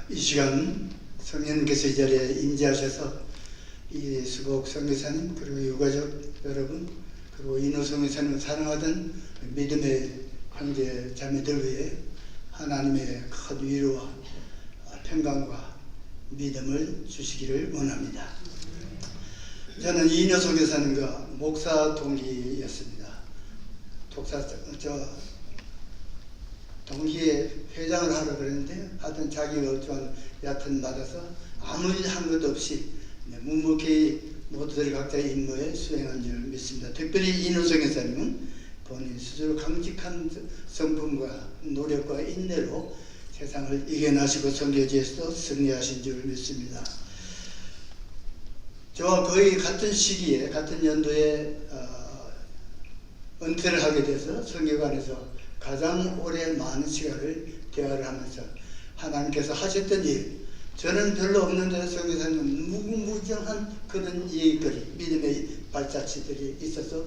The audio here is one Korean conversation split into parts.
이 시간 성령님께서 이 자리에 임재하셔서 이 수복 선교사님 그리고 유가족 여러분 그리고 이노 선교사님을 사랑하던 믿음의 형제 자매들 위해 하나님의 큰 위로와 평강과 믿음을 주시기를 원합니다. 저는 이노 선교사님과 목사 동기였습니다. 동기에 회장을 하려고 그랬는데 하여튼 자기가 좀 얕은 받아서 아무 일 한 것도 없이 묵묵히 모두들 각자의 임무에 수행한 줄 믿습니다. 특별히 이노성 여사님은 본인 스스로 강직한 성품과 노력과 인내로 세상을 이겨나시고 선교지에서 승리하신 줄 믿습니다. 저와 거의 같은 시기에 같은 연도에 은퇴를 하게 돼서 선교관에서 가장 오래 많은 시간을 대화를 하면서 하나님께서 하셨던 일, 저는 별로 없는데 선교사님은 무궁무진한 그런 얘기거리, 믿음의 발자취들이 있어서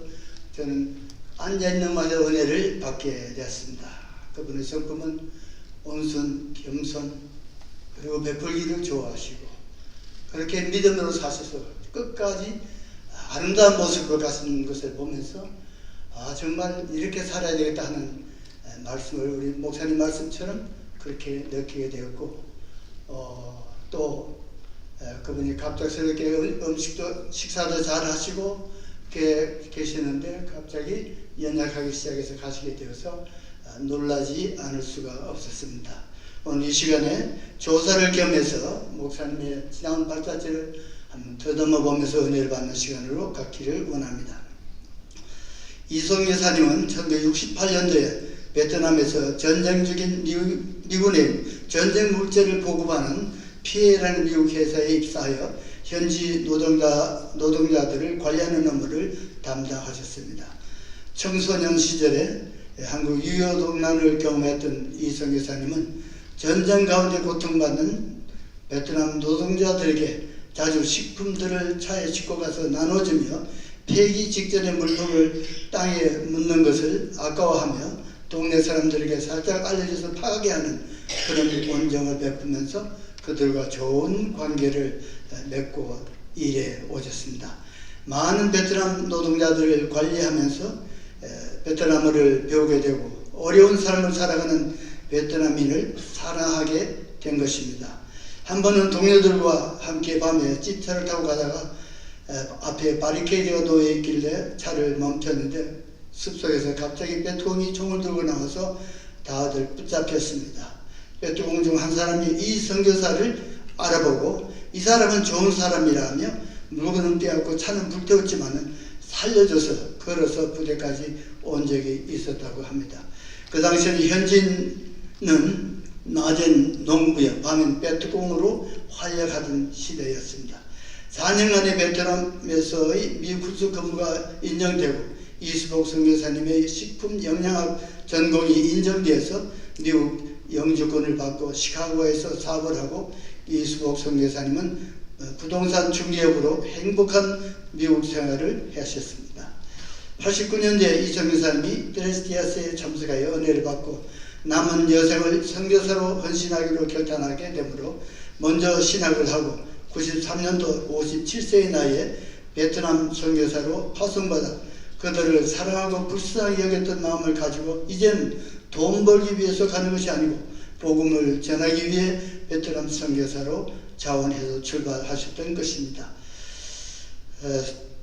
저는 앉아있는 마저 은혜를 받게 되었습니다. 그분의 성품은 온순, 겸손, 그리고 베풀기를 좋아하시고 그렇게 믿음으로 사셔서 끝까지 아름다운 모습을 가진 것을 보면서 정말 이렇게 살아야 되겠다 하는 말씀을 우리 목사님 말씀처럼 그렇게 느끼게 되었고 또 그분이 갑작스럽게 식사도 잘 하시고 계시는데 갑자기 연약하기 시작해서 가시게 되어서 놀라지 않을 수가 없었습니다. 오늘 이 시간에 조사를 겸해서 목사님의 지나온 발자취를 한번 더듬어 보면서 은혜를 받는 시간으로 갖기를 원합니다. 이성 여사님은 1968년도에 베트남에서 전쟁 중인 미군의 전쟁 물자를 보급하는 피해라는 미국 회사에 입사하여 현지 노동자들을 관리하는 업무를 담당하셨습니다. 청소년 시절에 한국 유효동란을 경험했던 이성 여사님은 전쟁 가운데 고통받는 베트남 노동자들에게 자주 식품들을 차에 싣고 가서 나눠주며 폐기 직전의 물품을 땅에 묻는 것을 아까워하며 동네 사람들에게 살짝 알려줘서 파괴하는 그런 원정을 베푸면서 그들과 좋은 관계를 맺고 일해 오셨습니다. 많은 베트남 노동자들을 관리하면서 베트남어를 배우게 되고 어려운 삶을 살아가는 베트남인을 사랑하게 된 것입니다. 한 번은 동료들과 함께 밤에 찝차를 타고 가다가 앞에 바리케이드가 놓여 있길래 차를 멈췄는데 숲속에서 갑자기 빼뚜공이 총을 들고 나와서 다들 붙잡혔습니다. 빼뚜공 중 한 사람이 이 선교사를 알아보고 이 사람은 좋은 사람이라며 물건은 빼앗고 차는 불태웠지만 살려줘서 걸어서 부대까지 온 적이 있었다고 합니다. 그 당시에는 현지는 낮엔 농부여 밤엔 빼뚜공으로 활약하던 시대였습니다. 4년간의 베트남에서의 미국 군 근무가 인정되고 이수복 선교사님의 식품 영양학 전공이 인정되어서 미국 영주권을 받고 시카고에서 사업을 하고 이수복 선교사님은 부동산 중개업으로 행복한 미국 생활을 하셨습니다. 89년도에 이 선교사님이 드레스티아스에 참석하여 은혜를 받고 남은 여생을 선교사로 헌신하기로 결단하게 되므로 먼저 신학을 하고 93년도 57세의 나이에 베트남 선교사로 파송받아 그들을 사랑하고 불쌍히 여겼던 마음을 가지고 이제는 돈 벌기 위해서 가는 것이 아니고 복음을 전하기 위해 베트남 선교사로 자원해서 출발하셨던 것입니다.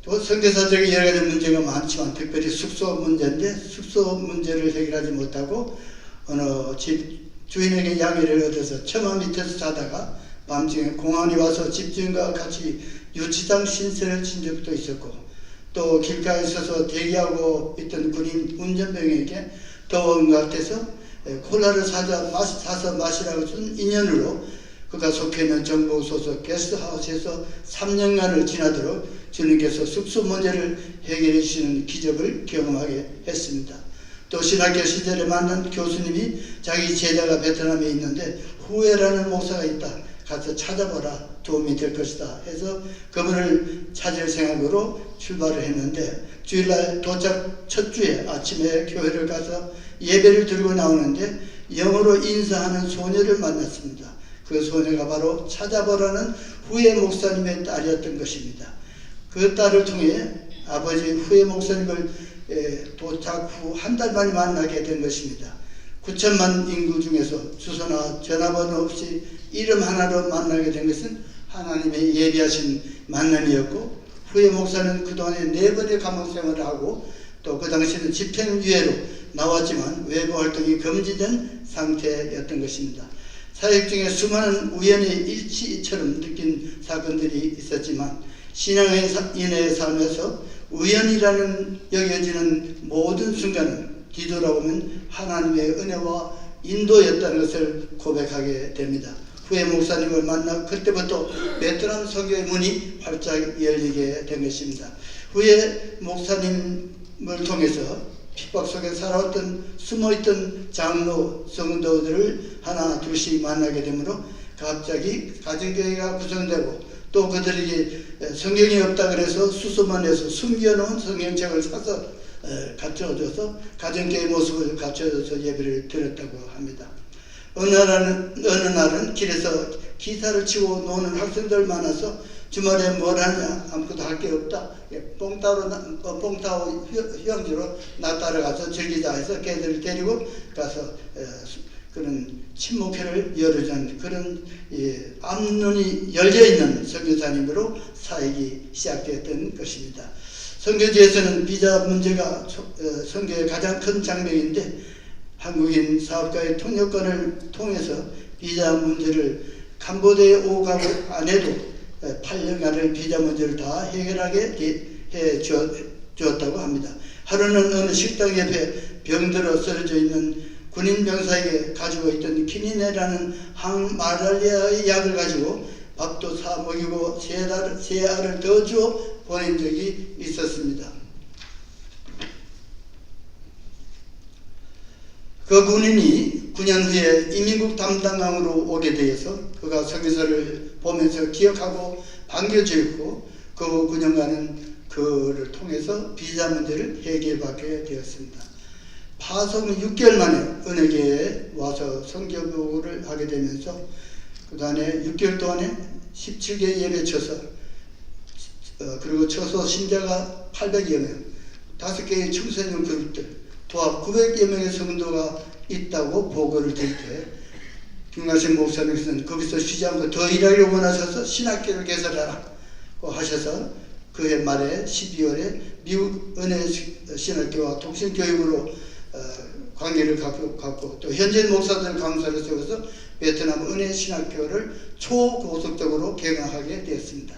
또 선교사들에게 여러 가지 문제가 많지만 특별히 숙소 문제인데 숙소 문제를 해결하지 못하고 어느 집 주인에게 양해를 얻어서 처마 밑에서 자다가 밤중에 공안이 와서 집주인과 같이 유치장 신세를 진 적도 있었고 또 길가에 서서 대기하고 있던 군인 운전병에게 더운 것 같아서 콜라를 사서 마시라고 준 인연으로 그가 속해 있는 정부 소속 게스트하우스에서 3년간을 지나도록 주님께서 숙소 문제를 해결해 주시는 기적을 경험하게 했습니다. 또 신학교 시절에 만난 교수님이 자기 제자가 베트남에 있는데 후회라는 목사가 있다. 가서 찾아보라. 도움이 될 것이다 해서 그분을 찾을 생각으로 출발을 했는데 주일날 도착 첫 주에 아침에 교회를 가서 예배를 드리고 나오는데 영어로 인사하는 소녀를 만났습니다. 그 소녀가 바로 찾아보라는 후에 목사님의 딸이었던 것입니다. 그 딸을 통해 아버지 후에 목사님을 도착 후 한 달 만에 만나게 된 것입니다. 9천만 인구 중에서 주소나 전화번호 없이 이름 하나로 만나게 된 것은 하나님의 예비하신 만남이었고, 후에 목사는 그동안에 4번의 감옥 생활을 하고 또 그 당시에는 집행유예로 나왔지만 외부 활동이 금지된 상태였던 것입니다. 사역 중에 수많은 우연의 일치처럼 느낀 사건들이 있었지만 신앙인의 삶에서 우연이라는 여겨지는 모든 순간은 뒤돌아보면 하나님의 은혜와 인도였다는 것을 고백하게 됩니다. 후에 목사님을 만나 그때부터 베트남 선교의 문이 활짝 열리게 된 것입니다. 후에 목사님을 통해서 핍박 속에 살아왔던 숨어있던 장로 성도들을 하나 둘씩 만나게 되므로 갑자기 가정교회가 구성되고, 또 그들에게 성경이 없다 그래서 수소만 해서 숨겨놓은 성경책을 사서 갖춰줘서 가정교회 모습을 갖춰줘서 예배를 드렸다고 합니다. 어느 날은 길에서 기타를 치고 노는 학생들 많아서 주말에 뭘 하냐, 아무것도 할 게 없다, 뽕타오 휴양지로 나 따라가서 즐기자 해서 걔들을 데리고 가서 그런 친목회를 열어준 그런 앞눈이 열려있는 선교사님으로 사역이 시작되었던 것입니다. 선교지에서는 비자 문제가 선교의 가장 큰 장벽인데, 한국인 사업가의 통역권을 통해서 비자 문제를 캄보디아에 오고 가고 안 해도 8년간을 비자 문제를 다 해결하게 해 주었다고 합니다. 하루는 어느 식당 옆에 병들어 쓰러져 있는 군인 병사에게 가지고 있던 키니네라는 항말라리아의 약을 가지고 밥도 사 먹이고 세 알을 더 주어 보낸 적이 있었습니다. 그 군인이 9년 후에 이민국 담당관으로 오게 되어서 그가 선교사를 보면서 기억하고 반겨주었고, 그 9년간은 그를 통해서 비자 문제를 해결받게 되었습니다. 파송 6개월 만에 은혜교회에 와서 선교부를 하게 되면서 그 다음에 6개월 동안에 17개 예배 쳐서 그리고 처소 신자가 800여 명, 5개의 청소년 그룹들, 도합 900여 명의 성도가 있다고 보고를 드릴 때 김관식 목사님께서는 거기서 쉬지 않고 더 일하기를 원하셔서 신학교를 개설하라고 하셔서 그해 말에 12월에 미국 은혜 신학교와 통신교육으로 관계를 갖고 또 현재 목사들 강사를 세워서 베트남 은혜 신학교를 초고속적으로 개강하게 되었습니다.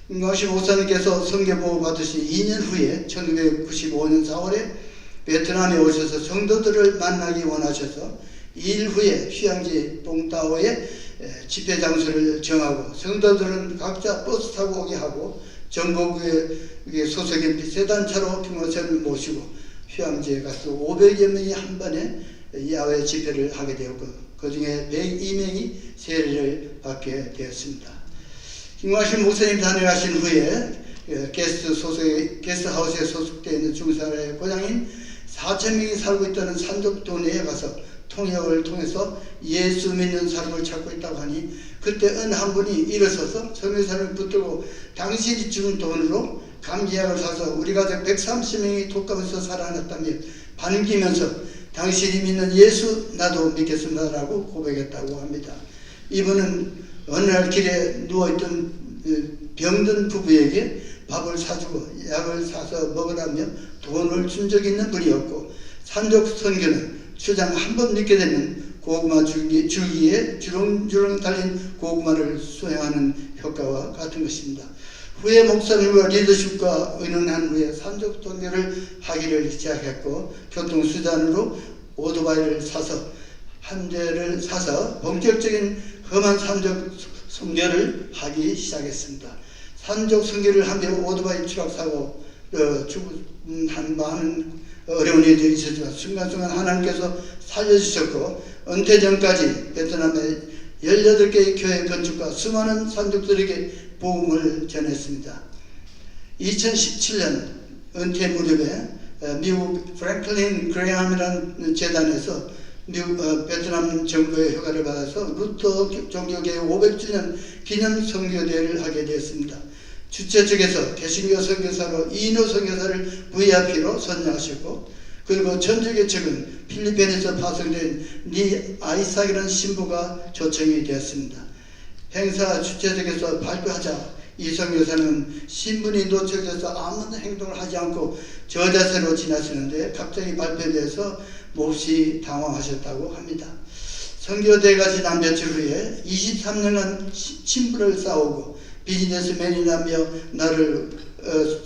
김관식 목사님께서 선교보호 받으신 2년 후에 1995년 4월에 베트남에 오셔서 성도들을 만나기 원하셔서 2일 후에 휴양지 뽕따오에 집회 장소를 정하고 성도들은 각자 버스 타고 오게 하고 전국의 소속인 비세단차로 평화선을 모시고 휴양지에 가서 500여 명이 한 번에 야외 집회를 하게 되었고, 그 중에 102명이 세례를 받게 되었습니다. 김광실 목사님 다녀가신 후에 게스트하우스에 소속되어 있는 중사라의 고장인 4,000명이 살고 있다는 산적도내에 가서 통역을 통해서 예수 믿는 사람을 찾고 있다고 하니, 그때 어느 한 분이 일어서서 선교사를 붙들고 당신이 준 돈으로 감기약을 사서 우리 가족 130명이 독감에서 살아났다며 반기면서 당신이 믿는 예수 나도 믿겠습니다라고 고백했다고 합니다. 이분은 어느 날 길에 누워있던 병든 부부에게 밥을 사주고 약을 사서 먹으라며 돈을 준 적이 있는 분이었고, 산적 선교는 주장 한 번 믿게 되면 고구마 줄기에 주렁주렁 달린 고구마를 수행하는 효과와 같은 것입니다. 후에 목사님과 리더십과 의논한 후에 산적 선교를 하기를 시작했고, 교통수단으로 오토바이를 사서 한 대를 사서 본격적인 험한 산적 선교를 하기 시작했습니다. 산적 선교를 하며 오토바이 추락사고 죽은 많은 어려운 일들이 있었지만 순간순간 하나님께서 살려주셨고, 은퇴 전까지 베트남의 18개의 교회 건축과 수많은 산적들에게 복음을 전했습니다. 2017년 은퇴 무렵에 미국 프랭클린 그레함이라는 재단에서 베트남 정부의 허가를 받아서 루터 종교개혁 500주년 기념 선교대회를 하게 되었습니다. 주최 측에서 개신교 선교사로 이인호 선교사를 VIP로 선정하셨고, 그리고 전주교 측은 필리핀에서 파송된 니 아이삭이라는 신부가 초청이 되었습니다. 행사 주최 측에서 발표하자 이 선교사는 신분이 노출돼서 아무 행동을 하지 않고 저자세로 지나시는데 갑자기 발표돼서 몹시 당황하셨다고 합니다. 선교대회가 지난 며칠 후에 23년간 친분을 쌓아오고 비즈니스맨이라며 나를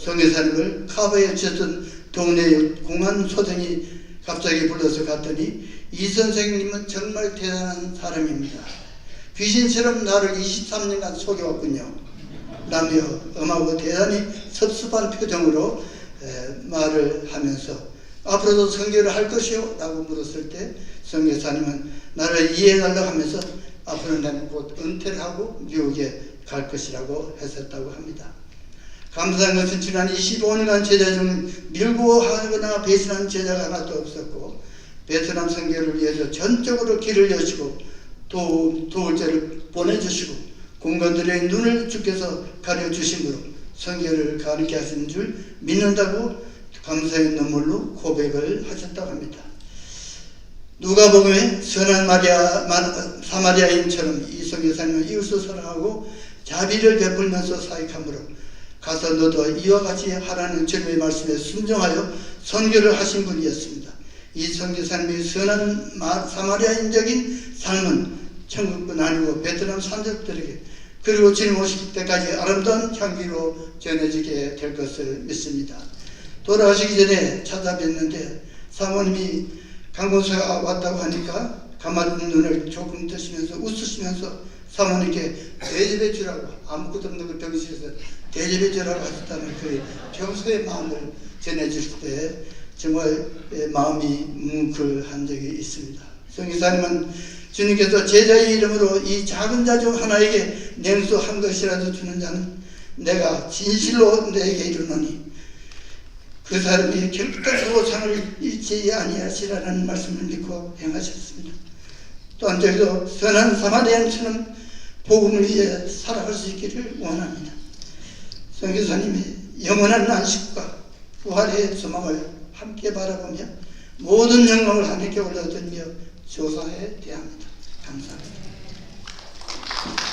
선교사님을 카바에 주셨던 동네 공안 소장이 갑자기 불러서 갔더니 이 선생님은 정말 대단한 사람입니다. 귀신처럼 나를 23년간 속여왔군요. 라며 엄하고 대단히 섭섭한 표정으로 말을 하면서 앞으로도 선교를 할 것이요? 라고 물었을 때 선교사님은 나를 이해해달라고 하면서 앞으로 나는 곧 은퇴를 하고 미국에 갈 것이라고 했었다고 합니다. 감사한 것은 지난 25년간 제자 중 밀고 하거나 배신한 제자가 하나도 없었고, 베트남 선교를 위해서 전적으로 길을 여시고 도울 자를 보내주시고 공간들의 눈을 주께서 가려주심으로 선교를 가르게 하신 줄 믿는다고 감사의 눈물로 고백을 하셨다고 합니다. 누가복음에 선한 사마리아인처럼 이 선교사님은 이웃을 사랑하고 자비를 베풀면서 사역함으로 가서 너도 이와 같이 하라는 주님의 말씀에 순종하여 선교를 하신 분이었습니다. 이 선교사님의 선한 사마리아인적인 삶은 천국뿐 아니고 베트남 산적들에게 그리고 주님 오실 때까지 아름다운 향기로 전해지게 될 것을 믿습니다. 돌아가시기 전에 찾아뵀는데 사모님이 강봉사가 왔다고 하니까 가만 눈을 조금 뜨시면서 웃으시면서 사모님께 대접해 주라고, 아무것도 없는 그 병실에서 대접해 주라고 하셨다는 그 평소의 마음을 전해주실 때 정말 마음이 뭉클한 적이 있습니다. 성기사님은 주님께서 제자의 이름으로 이 작은 자 중 하나에게 냉수 한 것이라도 주는 자는 내가 진실로 내게 이르노니 그 사람이 결국까지 보상을 잃지 아니하시라는 말씀을 믿고 행하셨습니다. 또한 저희도 선한 사마리아인처럼 복음을 위해 살아갈 수 있기를 원합니다. 선교사님의 영원한 안식과 부활의 소망을 함께 바라보며 모든 영광을 하나님께 올려드리며 조사에 대합니다. 감사합니다.